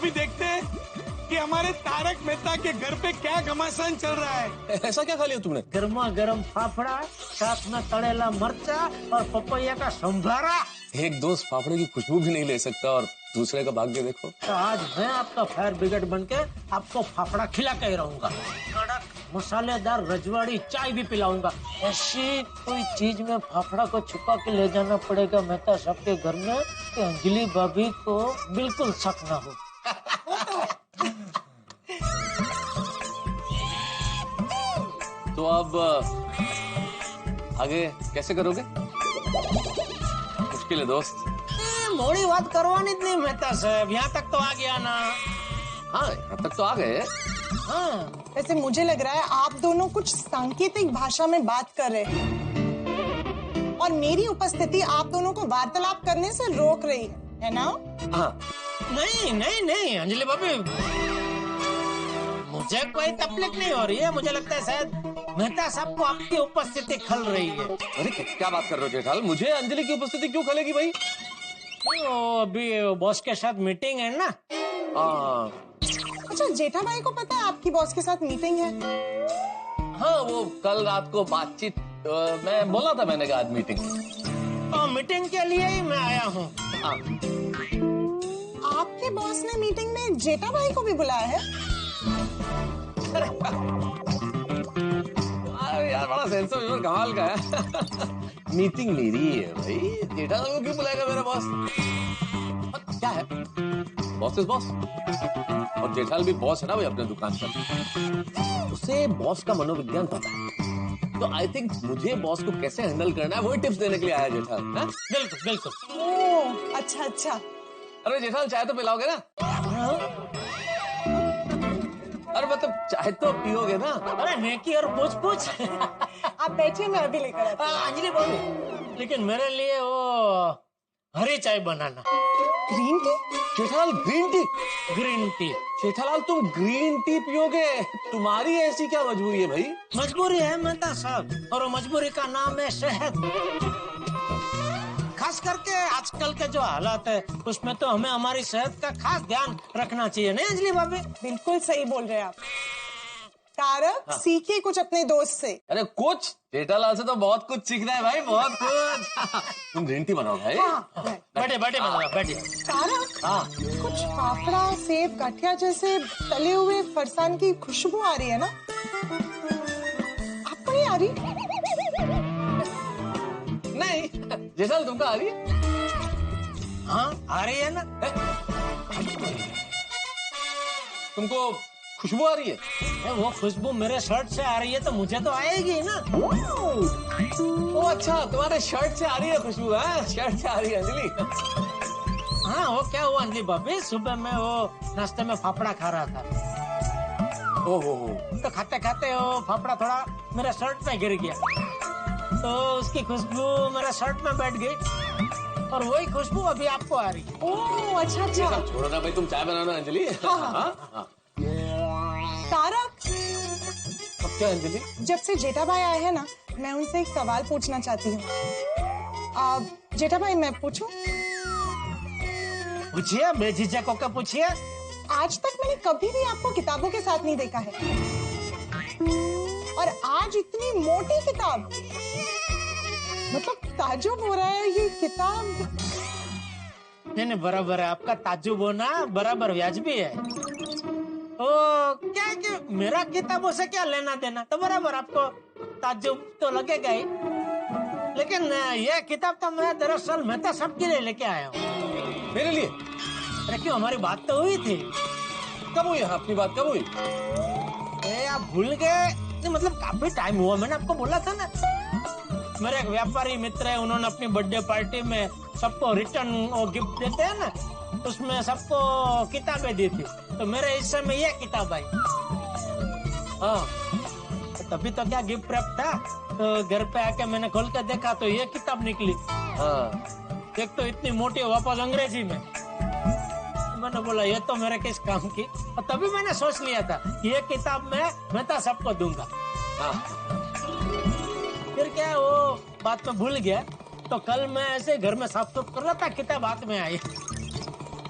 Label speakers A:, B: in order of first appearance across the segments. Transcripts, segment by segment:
A: अभी देखते हैं कि हमारे तारक मेहता के घर पे क्या घमासान चल रहा है।
B: ऐसा क्या खा लिया तुमने?
C: गर्मा गर्म फाफड़ा, साथ में तड़ेला मरचा और पपैया का संभारा।
B: एक दोस्त फाफड़े की खुशबू भी नहीं ले सकता और दूसरे का भाग्य देखो।
C: तो आज मैं आपका फायर ब्रिगेड बनके आपको फाफड़ा खिला के रहूंगा। कड़क मसालेदार रजवाड़ी चाय भी पिलाऊंगा। ऐसी कोई चीज में फाफड़ा को छुपा के ले जाना पड़ेगा मेहता साहब के घर में कि अंजलि भाभी को बिल्कुल शक न हो।
B: तो अब आगे कैसे करोगे? मुश्किल है दोस्त।
C: मोड़ी बात करवानी नहीं मेहता साहब, यहाँ तक तो आ गया ना।
B: हाँ, यहाँ तक तो आ गए।
C: हाँ,
D: वैसे मुझे लग रहा है आप दोनों कुछ सांकेतिक भाषा में बात कर रहे हैं और मेरी उपस्थिति आप दोनों को वार्तालाप करने से रोक रही है ना?
B: हाँ।
C: नहीं नहीं नहीं अंजलि भाभी, मुझे कोई तकलीफ नहीं हो रही है। मुझे लगता है शायद मेहता साहब को आपकी उपस्थिति खल रही है।
B: अरे क्या बात कर रहे हो जेठाल? मुझे अंजलि की उपस्थिति क्यों खलेगी भाई?
C: अभी बॉस के साथ मीटिंग है ना।
D: अच्छा, जेठा भाई को पता है आपकी बॉस के साथ मीटिंग है?
B: हाँ, वो कल रात को बातचीत मैं बोला था, मैंने कहा आज मीटिंग।
C: मीटिंग के लिए ही मैं आया हूँ।
D: आपके बॉस ने मीटिंग में जेठा भाई को भी बुलाया है?
B: अरे यार, बड़ा सेंस ऑफ ह्यूमर कमाल का है। मीटिंग मेरी है भाई, जेठालाल को क्यों बुलाएगा मेरा बॉस? क्या है, बॉस इज बॉस। और जेठालाल भी बॉस है ना भाई अपने दुकान पर, उसे बॉस का मनोविज्ञान पता है। तो आई थिंक मुझे बॉस को कैसे हैंडल करना है वही टिप्स देने के लिए आया जेठालाल।
C: बिल्कुल बिल्कुल।
D: ओह, अच्छा अच्छा।
B: अरे जेठालाल, चाय तो पिलाओगे ना? अरे मतलब चाय तो पियोगे ना?
C: अरे नेकी और पूछ
D: आप बैठिए, मैं अभी लेकर आती हूँ।
C: अंजलि भाभी, लेकिन मेरे लिए वो हरी चाय बनाना।
D: Green tea?
B: Jethalal, green tea?
C: Green tea?
B: Jethalal, तुम ग्रीन टी पियोगे? तुम्हारी ऐसी क्या मजबूरी है भाई?
C: मजबूरी है मेहता साहब, और वो मजबूरी का नाम है शहद। खास करके आजकल के जो हालात है उसमें तो हमें हमारी सेहत का खास ध्यान रखना चाहिए, नहीं अंजलि भाभी?
D: बिल्कुल सही बोल रहे हैं आप। तारक, सीखिए कुछ अपने दोस्त से।
B: अरे कुछ? जेठालाल से तो बहुत कुछ सीखना है भाई, बहुत कुछ। तुम ग्रीन टी बनाओ भाई।
C: बैठे बैठे।
D: तारक,
B: हाँ,
D: कुछ फाफड़ा, सेब, गाठिया जैसे तले हुए फरसान की खुशबू आ रही है ना? आपको नहीं आ रही?
B: नहीं जेठालाल, तुमको आ रही है?
C: हाँ आ रही है ना।
B: तुमको खुशबू आ रही है?
C: वो खुशबू मेरे शर्ट से आ रही है तो मुझे तो आएगी ना।
B: ओ अच्छा, तुम्हारे शर्ट से आ रही है खुशबू? है, शर्ट से आ रही है अंजलि।
C: हाँ, वो क्या हुआ अंजलि भाभी, सुबह में वो नाश्ते में फाफड़ा खा रहा था।
B: ओहो,
C: तो खाते खाते वो फाफड़ा थोड़ा मेरे शर्ट पे गिर गया, तो उसकी खुशबू मेरे शर्ट में बैठ गई और वही खुशबू अभी आपको आ रही है।
D: ओह, अच्छा अच्छा।
B: छोड़ो ना भाई, तुम चाय बनाना अंजलि।
D: हाँ। तारक,
B: अब क्या अंजलि?
D: जब से जेठा भाई आए हैं ना, मैं उनसे एक सवाल पूछना चाहती हूँ। जेठा भाई, मैं पूछूं?
C: पूछिए, बेझिझक होकर पूछिए।
D: आज तक मैंने कभी भी आपको किताबों के साथ नहीं देखा है, और आज इतनी मोटी किताब, मतलब ताज्जुब हो रहा है ये किताब।
C: नहीं बराबर है, आपका ताज्जुब होना बराबर वाजिबी है। ओ क्या है कि मेरा किताबों से क्या लेना देना, तो बराबर आपको ताज्जुब तो लगेगा ही। लेकिन ये किताब तो मैं दरअसल मेहता साहब के लिए लेके आया हूँ।
B: मेरे लिए?
C: अरे क्यों, हमारी बात तो हुई थी।
B: कब हुई अपनी बात, कब हुई?
C: आप भूल गए? मतलब काफी टाइम हुआ, मैंने आपको बोला था ना। मेरे एक व्यापारी मित्र है, उन्होंने अपनी बर्थडे पार्टी में सबको रिटर्न वो गिफ्ट देते हैं ना, उसमें सबको किताबें दी थी, तो मेरे हिस्से में ये किताब आई। हाँ, तभी तो क्या गिफ्ट रैप था, तो घर पे आके मैंने खोल के देखा तो ये किताब निकली।
B: हाँ,
C: एक तो इतनी मोटी, वापस अंग्रेजी में। मैंने बोला ये तो मेरे किस काम की, और तभी मैंने सोच लिया था ये किताब मैं मेहता सबको दूंगा।
B: हाँ।
C: फिर क्या वो बात में भूल गया, तो कल मैं ऐसे घर में साफ सुफ कर रहा था, किताब हाथ में आई।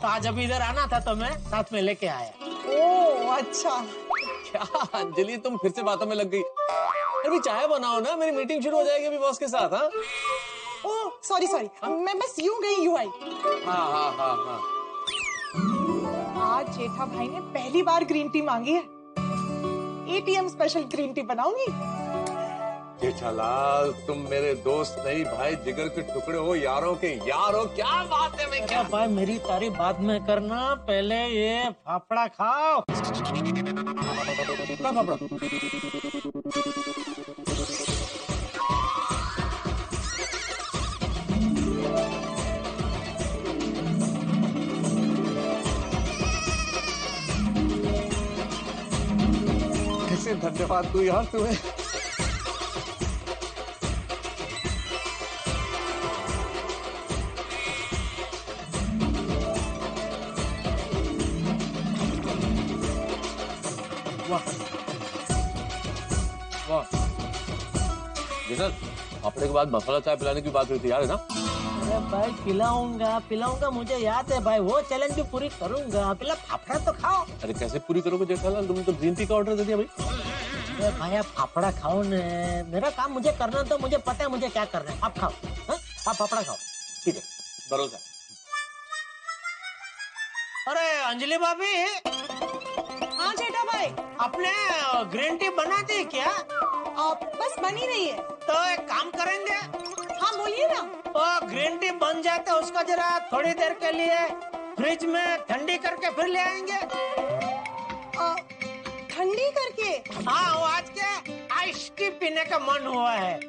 C: तो आज अभी इधर आना था तो मैं साथ में लेके आया।
D: ओह अच्छा।
B: क्या अंजलि, तुम फिर से बातों में लग गई। अभी चाय बनाओ ना, मेरी मीटिंग शुरू हो जाएगी अभी बॉस के साथ। हाँ
D: ओह सॉरी सॉरी, मैं बस यूं गई यूं आई।
B: हाँ हाँ हाँ हाँ।
D: आज जेठा भाई ने पहली बार ग्रीन टी मांगी है। एटीएम स्पेशल ग्रीन टी बनाऊंगी।
B: जेठालाल, तुम मेरे दोस्त नहीं भाई, जिगर के टुकड़े हो, यारों के यार हो। क्या बात है, मैं क्या
C: भाई मेरी तारीफ बाद में करना, पहले ये फाफड़ा खाओ।
B: क्या फाफड़ा? कैसे धन्यवाद दूं यार तुम्हें। सर, फाफड़े के बाद मसाला चाय पिलाने की बात हुई थी, याद है ना?
C: अरे भाई पिलाऊंगा, मुझे याद है भाई, वो चैलेंज भी पूरी करूंगा। पहले फाफड़ा तो खाओ।
B: अरे कैसे पूरी करोगे जेठालाल, तुमने तो ग्रीन टी का ऑर्डर दे दिया भाई।
C: अरे भाई आप फाफड़ा खाओ ने, मेरा काम मुझे करना, तो मुझे पता है मुझे क्या करना है। आप खाओ, हाँ? आप फाफड़ा खाओ।
B: ठीक है, भरोसा।
C: अरे अंजलि भाभी,
D: हाँ जेठा भाई।
C: आपने ग्रीन टी बना दी क्या?
D: बस बनी रही है।
C: तो एक काम करेंगे,
D: हाँ बोलिए ना।
C: तो ग्रीन टी बन जाए तो उसको जरा थोड़ी देर के लिए फ्रिज में ठंडी करके फिर ले आएंगे।
D: ठंडी करके?
C: हाँ, वो आज के आइस टी पीने का मन हुआ है।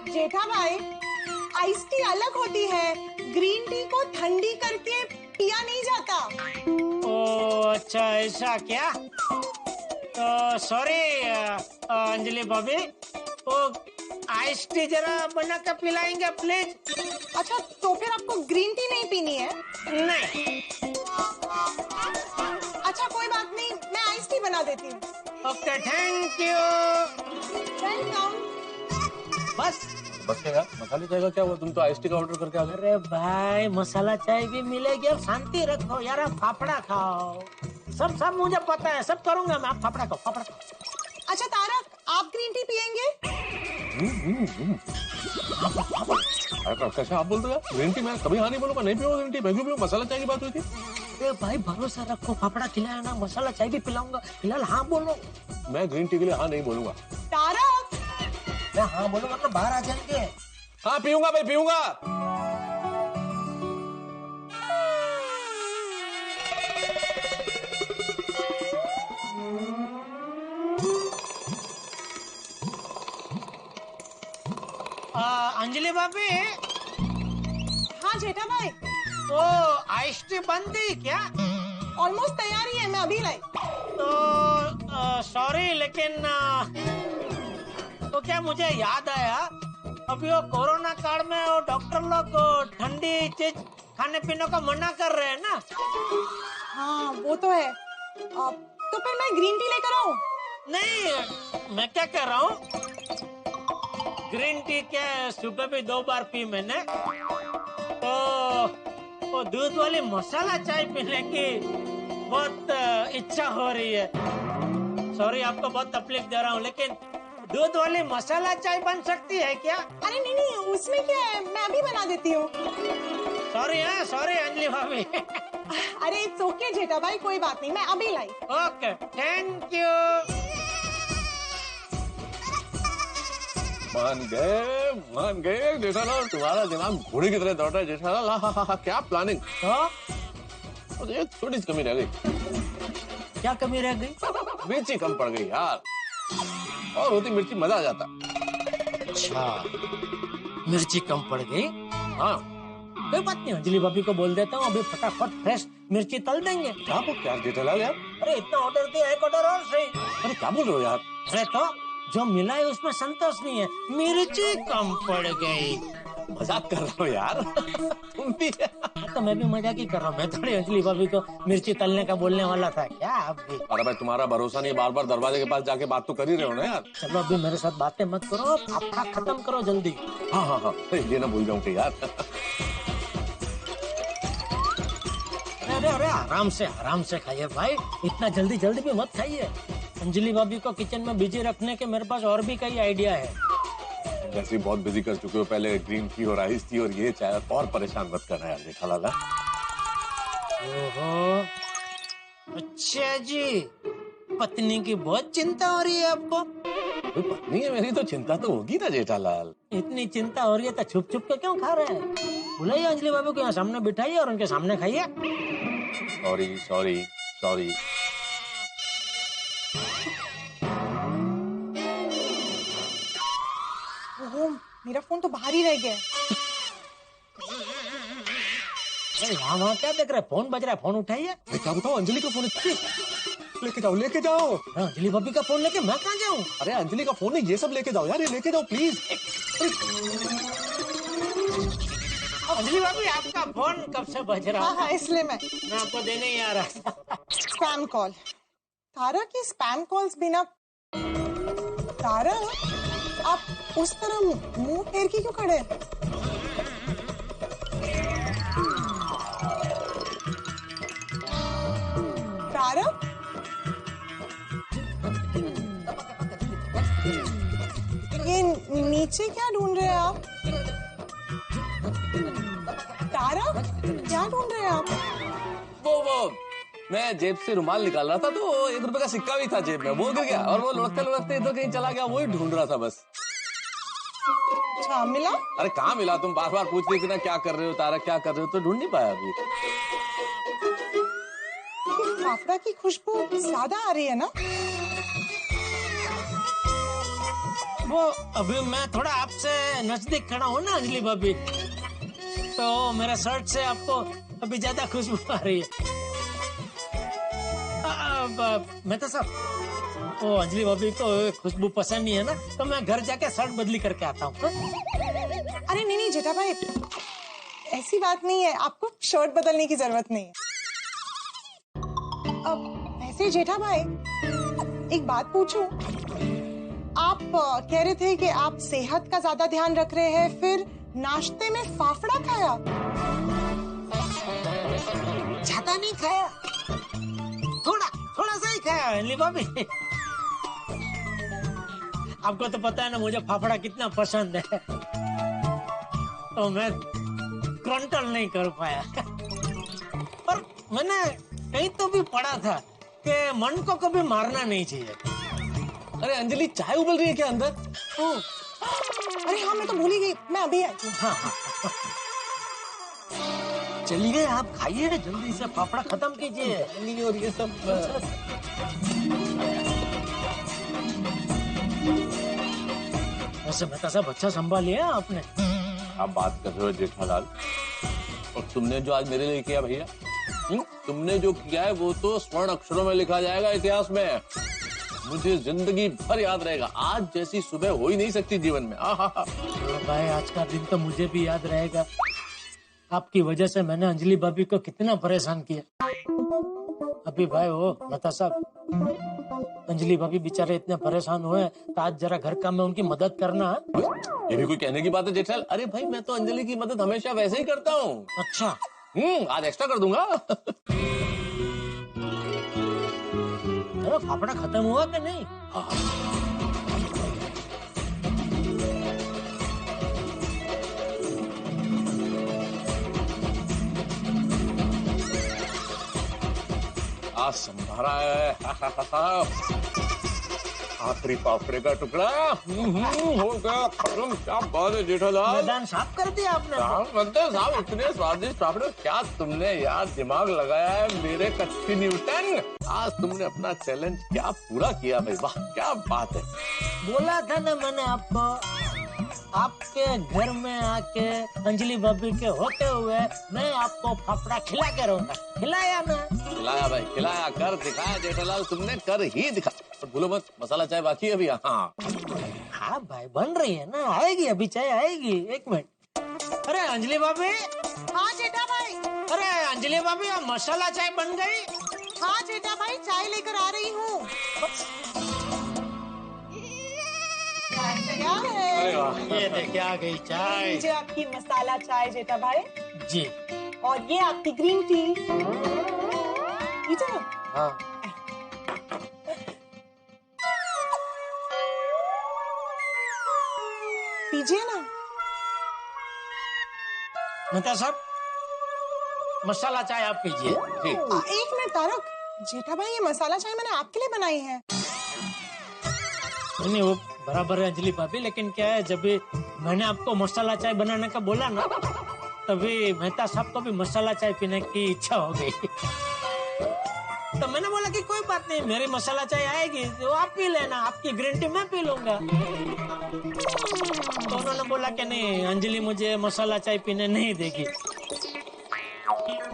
D: जेठा भाई, आइस टी अलग होती है, ग्रीन टी को ठंडी करके पिया नहीं जाता।
C: ओ अच्छा, ऐसा क्या? तो सॉरी अंजलि भाभी, वो आइस टी जरा बना कर पिलाएंगे प्लीज।
D: अच्छा, तो फिर आपको ग्रीन टी नहीं पीनी है?
C: नहीं।
D: अच्छा कोई बात नहीं, मैं आइस टी बना देती हूँ।
C: Okay, thank you.
D: वेलकम।
B: बस क्या यार, मसाले चाय का क्या हुआ? तुम तो आइस टी का ऑर्डर करके आ गए।
C: अरे भाई मसाला चाय भी मिलेगी, अब शांति रखो यार, आप फाफड़ा खाओ। सब मुझे पता है, सब करूंगा मैं। आप फाफड़ा खाओ।
D: अच्छा तारक, आप ग्रीन टी पियेंगे?
B: कैसे आप बोल दो यार? ग्रीन टी मैं कभी हाँ नहीं बोलूंगा, नहीं पीऊंगा ग्रीन टी। मैं क्यों पीऊं? मसाला चाय की बात हुई थी।
C: अरे भाई भरोसा रखो, फाफड़ा खिलाया ना, मसाला चाय भी पिलाऊंगा। फिलहाल हाँ बोलो।
B: मैं ग्रीन टी के लिए हाँ नहीं बोलूंगा।
D: तारक,
C: मैं हाँ बोलूंगा तो बाहर आ जाएंगे।
B: हाँ पीऊंगा भाई, पीऊंगा।
C: अंजलि भाभी,
D: हाँ जेठा भाई।
C: वो आइस टी बन गई क्या?
D: ऑलमोस्ट तैयार ही है, मैं अभी लाई।
C: तो सॉरी, लेकिन तो क्या मुझे याद आया, अभी वो कोरोना काल में वो डॉक्टर लोग ठंडी चीज खाने पीने को मना कर रहे हैं ना।
D: हाँ वो तो है। तो फिर मैं ग्रीन टी लेकर आऊं?
C: नहीं, मैं क्या कह रहा हूँ, ग्रीन टी क्या सुबह भी 2 बार पी मैंने, तो वो दूध वाली मसाला चाय पीने की बहुत इच्छा हो रही है। सॉरी आपको बहुत तकलीफ दे रहा हूँ, लेकिन दूध वाली मसाला चाय बन सकती है क्या?
D: अरे नहीं, उसमें क्या है, मैं अभी बना देती हूँ।
C: सॉरी अंजलि भाभी।
D: अरे इट्स ओके जेठा भाई, कोई बात नहीं, मैं अभी लाई।
C: Okay, thank you.
B: मान गए जेठालाल, तुम्हारा दिमाग घोड़े की तरह दौड़ रहा है जेठालाल। हाँ, क्या प्लानिंग। तो एक छोटी सी कमी रह गई।
C: क्या कमी रह गई?
B: मिर्ची कम पड़ गई यार, और होती मिर्ची मजा आ जाता।
C: अच्छा, मिर्ची कम पड़ गई।
B: हाँ
C: कोई बात नहीं, अंजलि भाभी को बोल देता हूँ, अभी फटाफट फ्रेश मिर्ची तल देंगे।
B: क्या बोल क्या जेठालाल यार?
C: अरे इतना ऑर्डर दिया, एक ऑर्डर और सही।
B: अरे क्या बोल रहे हो यार?
C: अरे तो जो मिला है उसमें संतोष नहीं है, मिर्ची कम पड़ गई।
B: मजाक कर रहे हो यार? तुम भी।
C: तो मैं भी मजाक ही कर रहा हूँ, मैं थोड़ी अंजलि भाभी को मिर्ची तलने का बोलने वाला था क्या? आप भी
B: अरे भाई तुम्हारा भरोसा नहीं, बार बार दरवाजे के पास जाके बात तो कर ही रहे हो ना यार।
C: चलो अभी मेरे साथ बातें मत करो, फाफड़ा खत्म करो जल्दी।
B: हाँ, ये ना भूल जाऊं कि यार।
C: अरे अरे आराम से खाइए भाई, इतना जल्दी भी मत खाइए। अंजलि भाभी को किचन में बिजी रखने के मेरे पास और भी कई आइडिया है।
B: वैसे बहुत बिजी कर चुके हो, पहले ग्रीन टी और आइस टी और ये चाय, और परेशान मत करना यार जेठालाल।
C: ओहो, अच्छा जी, पत्नी की बहुत चिंता हो रही है आपको?
B: कोई पत्नी है मेरी तो चिंता तो होगी ना जेठालाल।
C: इतनी चिंता हो रही है तो छुप छुप के क्यों खा रहे हैं? बुलाइए अंजलि बाबू को यहाँ सामने बिठाइए और उनके सामने खाइए।
B: Sorry sorry sorry.
D: ओहो, मेरा फोन तो बाहर ही रह गया।
C: अरे वहाँ क्या देख रहे हैं? फोन बज रहा है, फोन उठाइए।
B: मैं क्या बताऊँ, अंजलि का फोन है। लेके जाओ लेके जाओ।
C: अंजलि भाभी का फोन लेके मैं कहाँ जाऊँ?
B: अरे अंजलि का फोन है, ये सब लेके जाओ यार, ये लेके जाओ प्लीज।
C: अंजलि भाभी आपका फोन कब से बज रहा है?
D: हाँ, इसलिए मैं
C: आपको देने ही आ रहा था।
D: Spam call. तारा की स्पैम कॉल्स बिना। तारा, आप उस तरह मुंह फेर के क्यों खड़े हैं? तारा, ये नीचे क्या ढूंढ रहे हैं आप? तारा, क्या ढूंढ रहे हैं आप?
B: वो मैं जेब से रुमाल निकाल रहा था तो 1 रुपए का सिक्का भी था जेब में, वो गिर गया और वो लुढ़कते इधर कहीं चला गया, वही ढूंढ रहा था बस।
D: अच्छा, मिला?
B: अरे कहाँ मिला? तुम बार बार पूछ रही थी ना क्या कर रहे हो तारा, क्या कर रहे हो, तो ढूंढ नहीं पाया अभी।
D: फाफड़ा की खुशबू ज्यादा आ रही है ना?
C: वो अभी मैं थोड़ा आपसे नजदीक खड़ा हूँ ना अंजलि भाभी, तो मेरा शर्ट से आपको अभी ज्यादा खुशबू आ रही है। मैं तो सब वो अंजलि भाभी को खुशबू पसंद नहीं है ना, तो मैं घर जाके शर्ट बदली करके आता हूँ।
D: अरे नहीं जेठा भाई, ऐसी बात नहीं है, आपको शर्ट बदलने की जरूरत नहीं है। अब वैसे जेठा भाई, एक बात पूछूं? आप कह रहे थे कि आप सेहत का ज्यादा ध्यान रख रहे हैं, फिर नाश्ते में फाफड़ा खाया?
C: ज्यादा नहीं खाया, थोड़ा सा ही खाया अंजलि भाभी। आपको तो पता है ना मुझे फाफड़ा कितना पसंद है, तो मैं कंट्रोल नहीं कर पाया। पर मैंने कहीं तो भी पढ़ा था कि मन को कभी मारना नहीं चाहिए।
B: अरे अंजलि, चाय उबल रही है क्या अंदर?
D: अरे हाँ, मैं तो भूल ही गई, मैं अभी आई हूँ।
C: हाँ। चलिए आप खाइए, जल्दी से फाफड़ा खत्म कीजिए।
B: नहीं और ये सब
C: वैसे बता सब अच्छा संभालिए आपने।
B: आप बात कर रहे हो जेठालाल, और तुमने जो आज मेरे लिए किया भैया, तुमने जो किया है वो तो स्वर्ण अक्षरों में लिखा जाएगा इतिहास में, मुझे जिंदगी भर याद रहेगा। आज जैसी सुबह हो ही नहीं सकती जीवन में।
C: भाई आज का दिन तो मुझे भी याद रहेगा, आपकी वजह से मैंने अंजलि भाभी को कितना परेशान किया। अभी भाई वो लता साहब, अंजलि भाभी बेचारे इतने परेशान हुए, तो आज जरा घर काम में उनकी मदद करना है।
B: ये भी कोई कहने की बात है जेठालाल? अरे भाई मैं तो अंजलि की मदद हमेशा वैसे ही करता हूँ।
C: अच्छा,
B: आज एक्स्ट्रा कर दूंगा।
C: फाफड़ा खत्म हुआ कि नहीं?
B: आज संभारा है। आखिरी फाफड़े का टुकड़ा हो गया खत्म। क्या बात है जेठालाल,
C: मैदान साफ कर दिया आपने।
B: साहब इतने स्वादिष्ट फाफड़े, क्या तुमने यार दिमाग लगाया है मेरे कच्ची न्यूटन। आज तुमने अपना चैलेंज क्या पूरा किया भाई, वाह क्या बात है।
C: बोला था ना मैंने आपको, आपके घर में आके अंजलि भाभी के होते हुए मैं आपको फाफड़ा खिला के रहूंगा। खिलाया ना?
B: खिलाया भाई, खिलाया, कर दिखाया जेठालाल, तुमने कर ही दिखा। और भूलो मत मसाला चाय बाकी है अभी।
C: हाँ भाई बन रही है ना, आएगी अभी चाय आएगी, 1 मिनट। अरे अंजलि भाभी।
D: हाँ जेठा भाई।
C: अरे अंजलि भाभी, अब मसाला चाय बन गई?
D: हाँ जेठा भाई, चाय लेकर आ रही हूँ। तैयार है।
C: ये देखिए आ गई चाय।
D: लीजिए आपकी मसाला चाय जेठा भाई
C: जी।
D: और ये आपकी ग्रीन टी। लीजिए ना।
B: हाँ
D: पीजिए ना।
C: मेहता साहब, मसाला चाय आप पीजिए।
B: ठीक।
D: एक मिनट तारक, जेठा भाई ये मसाला चाय मैंने आपके लिए बनाई है।
C: नहीं वो बराबर है अंजलि भाभी, लेकिन क्या है जब भी मैंने आपको मसाला चाय बनाने का बोला ना, तभी मेहता साहब को भी मसाला चाय पीने की इच्छा हो गई। तो मैंने बोला कि कोई बात नहीं, मेरी मसाला चाय आएगी तो आप पी लेना, आपकी ग्रीन टी मैं पी लूंगा। तो उन्होंने बोला कि नहीं, अंजलि मुझे मसाला चाय पीने नहीं देगी।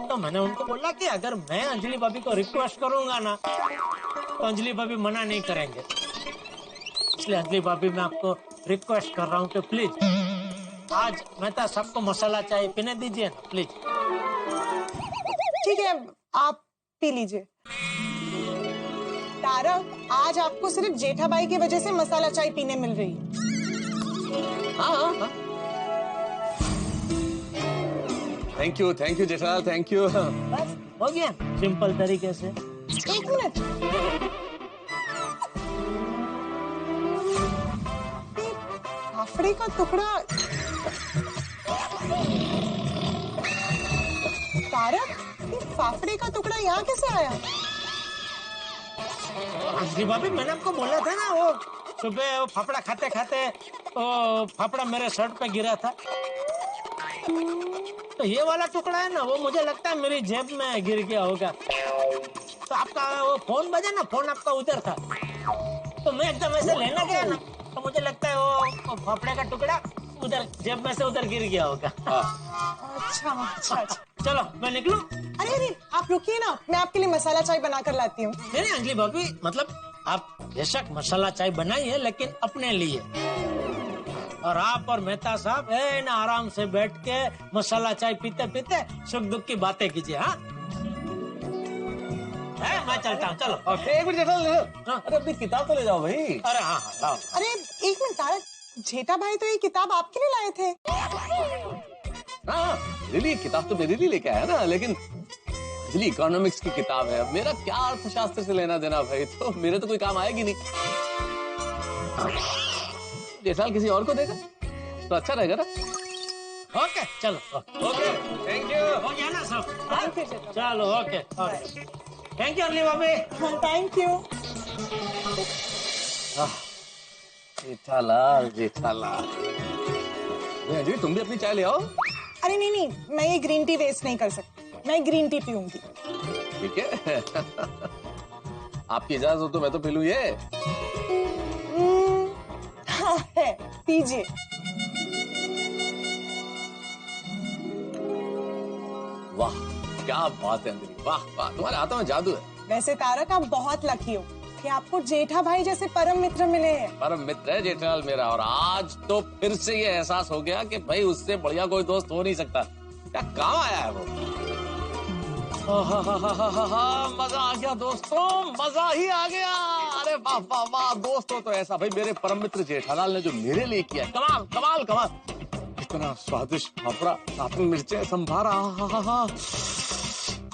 C: तो मैंने उनको बोला कि अगर मैं अंजलि भाभी को रिक्वेस्ट करूंगा ना, तो अंजलि भाभी मना नहीं करेंगे। इसलिए अंजलि भाभी मैं आपको रिक्वेस्ट कर रहा हूँ कि प्लीज आज मेहता सबको मसाला चाय पीने दीजिए ना, प्लीज।
D: ठीक है, आप पी लीजिए। तारक, आज आपको सिर्फ जेठा भाई की वजह से मसाला चाय पीने मिल रही है।
B: हाँ। Thank you Jethalal, thank you.
C: बस हो गया सिंपल तरीके से।
D: एक मिनट, फाफड़े का टुकड़ा। तारक, ये फाफड़े का टुकड़ा यहाँ कैसे आया?
C: अंजलि भाभी मैंने आपको बोला था ना, वो सुबह वो फाफड़ा खाते खाते वो फाफड़ा मेरे शर्ट पे गिरा था। तो ये वाला टुकड़ा है ना, वो मुझे लगता है मेरी जेब में गिर गया होगा। तो आपका वो फोन बजा ना, फोन आपका उधर था, तो मैं एकदम ऐसे लेना गया ना, तो मुझे लगता है वो फाफड़े का टुकड़ा उधर जेब में से उधर गिर गया होगा।
D: अच्छा।
C: चलो मैं निकलूं?
D: अरे आप रुकिए ना, मैं आपके लिए मसाला चाय बना कर लाती हूँ।
C: नहीं अंजलि भाभी, मतलब आप बेशक मसाला चाय बनाई है, लेकिन अपने लिए। और आप और मेहता साहब ना आराम से बैठ के मसाला चाय पीते पीते सुख दुख की बातें कीजिए। हाँ मैं चलता हूँ, चलो।
B: एक मिनट जेठालाल, अरे अपनी किताब तो ले जाओ भाई।
C: अरे हाँ लाओ।
D: अरे एक मिनट तारक, जेठा भाई तो ये किताब आपके लिए लाए थे।
B: हाँ रियली, किताब तो मेरे लिए लेके आया ना, लेकिन अंजलि इकोनॉमिक्स की किताब है, अब मेरा क्या अर्थशास्त्र से लेना देना भाई, तो मेरे तो कोई काम आएगी नहीं। जेठालाल किसी और को देगा तो अच्छा रहेगा ना।
C: ओके चलो।
B: Okay, thank you.
C: हो गया ना सब?
D: थैंक यू जेठा।
C: चलो ओके। थैंक यू अंजलि भाभी।
D: Thank you.
B: जेठालाल अंजलि, तुम भी अपनी चाय ले आओ।
D: अरे नहीं, मैं ये ग्रीन टी वेस्ट नहीं कर सकती, मैं ग्रीन टी पीऊंगी।
B: ठीक है। आपकी इजाजत हो तो मैं तो पी लूं ये।
D: हाँ है, पीजिए।
B: वाह क्या बात है अंजलि, वाह वाह, तुम्हारे हाथों में जादू है।
D: वैसे तारक, आप बहुत लकी हो कि आपको जेठा भाई जैसे परम मित्र मिले हैं।
B: परम मित्र है जेठालाल मेरा, और आज तो फिर से ये एहसास हो गया कि भाई उससे बढ़िया कोई दोस्त हो नहीं सकता। क्या काम आया है वो। मजा आ गया दोस्तों, मजा ही आ गया। अरे वाह वाह वाह, दोस्तों तो ऐसा भाई मेरे परम मित्र जेठालाल ने जो मेरे लिए किया, कमाल कमाल कमाल। इतना स्वादिष्ट फाफड़ा, साथ में मिर्चें, संभारा,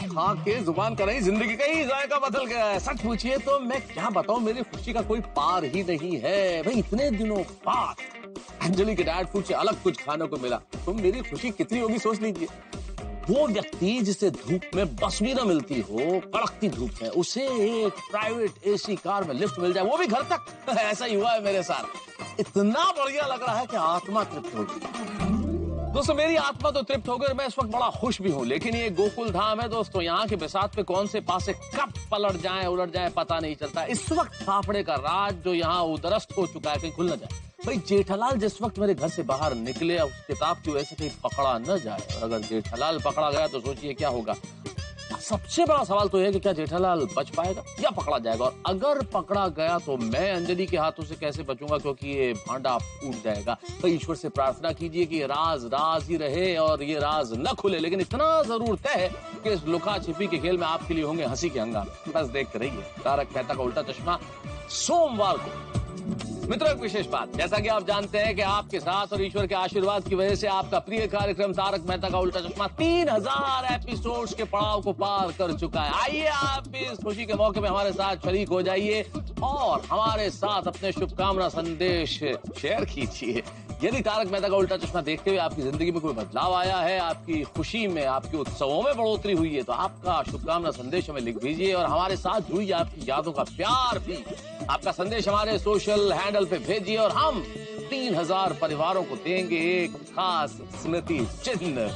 B: खा के जुबान का नहीं जिंदगी का ही जायका बदल गया है। सच पूछिए तो मैं क्या बताऊं, मेरी खुशी का कोई पार ही नहीं है भाई। इतने दिनों बाद अंजलि के डाइट फूड से अलग कुछ खाने को मिला, तो मेरी खुशी कितनी होगी सोच लीजिए। वो व्यक्ति जिसे धूप में बस भी न मिलती हो, कड़कती धूप में, उसे एक प्राइवेट एसी कार में लिफ्ट मिल जाए, वो भी घर तक। ऐसा ही हुआ है मेरे साथ। इतना बढ़िया लग रहा है कि आत्मा तृप्त होगी। दोस्तों मेरी आत्मा तो तृप्त हो गई, मैं इस वक्त बड़ा खुश भी हूँ, लेकिन ये गोकुल धाम है दोस्तों, यहाँ के बिसात पे कौन से पासे कब पलट जाए उलट जाए पता नहीं चलता। इस वक्त फाफड़े का राज जो यहाँ उदरस्त हो चुका है, कहीं खुल न जाए। भाई जेठालाल जिस वक्त मेरे घर से बाहर निकले, उस किताब की वजह से कहीं पकड़ा न जाए, और अगर जेठालाल पकड़ा गया तो सोचिए क्या होगा। सबसे बड़ा सवाल तो यह है कि क्या जेठालाल बच पाएगा या पकड़ा जाएगा, और अगर पकड़ा गया तो मैं अंजलि के हाथों से कैसे बचूंगा, क्योंकि ये भांडा फूट जाएगा। तो ईश्वर से प्रार्थना कीजिए कि राज राज ही रहे और ये राज न खुले, लेकिन इतना जरूर तय है कि इस लुका छिपी के खेल में आपके लिए होंगे हंसी के हंगामे। बस देखते रहिए तारक मेहता का उल्टा चश्मा सोमवार को। मित्रों, एक विशेष बात, जैसा कि आप जानते हैं कि आपके साथ और ईश्वर के आशीर्वाद की वजह से आपका प्रिय कार्यक्रम तारक मेहता का उल्टा चश्मा 3000 एपिसोड्स के पड़ाव को पार कर चुका है। आइए आप इस खुशी के मौके में हमारे साथ शरीक हो जाइए और हमारे साथ अपने शुभकामना संदेश शेयर कीजिए। यदि तारक मेहता का उल्टा चश्मा देखते हुए आपकी जिंदगी में कोई बदलाव आया है, आपकी खुशी में, आपके उत्सवों में बढ़ोतरी हुई है, तो आपका शुभकामना संदेश हमें लिख भेजिए और हमारे साथ जुड़िए आपकी यादों का प्यार भी। आपका संदेश हमारे सोशल हैंडल पे भेजिए और हम 3000 परिवारों को देंगे एक खास स्मृति चिन्ह।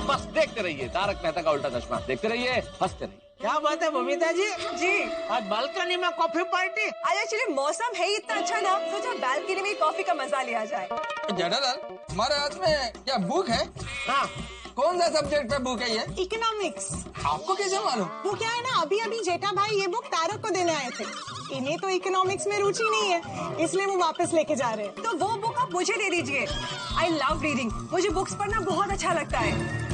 B: बस देखते रहिए तारक मेहता का उल्टा चश्मा, देखते रहिए, हंसते रहिए।
C: क्या बात है बबीता जी?
E: जी
C: आज बालकनी में कॉफी पार्टी।
E: आज एक्चुअली मौसम है ही इतना अच्छा ना, सोचा बालकनी में कॉफी का मजा लिया जाए।
F: जेठालाल, हमारे हाथ में क्या बुक है?
C: हाँ,
F: कौन सा सब्जेक्ट पे बुक है ये?
D: इकोनॉमिक्स।
F: आपको कैसे मालूम?
D: वो क्या है ना, अभी अभी जेठा भाई ये बुक तारक को देने आए थे। इन्हें तो इकोनॉमिक्स में रुचि नहीं है, इसलिए वो वापस लेके जा रहे हैं।
E: तो वो बुक आप मुझे दे दीजिए। आई लव रीडिंग, मुझे बुक्स पढ़ना बहुत अच्छा लगता है।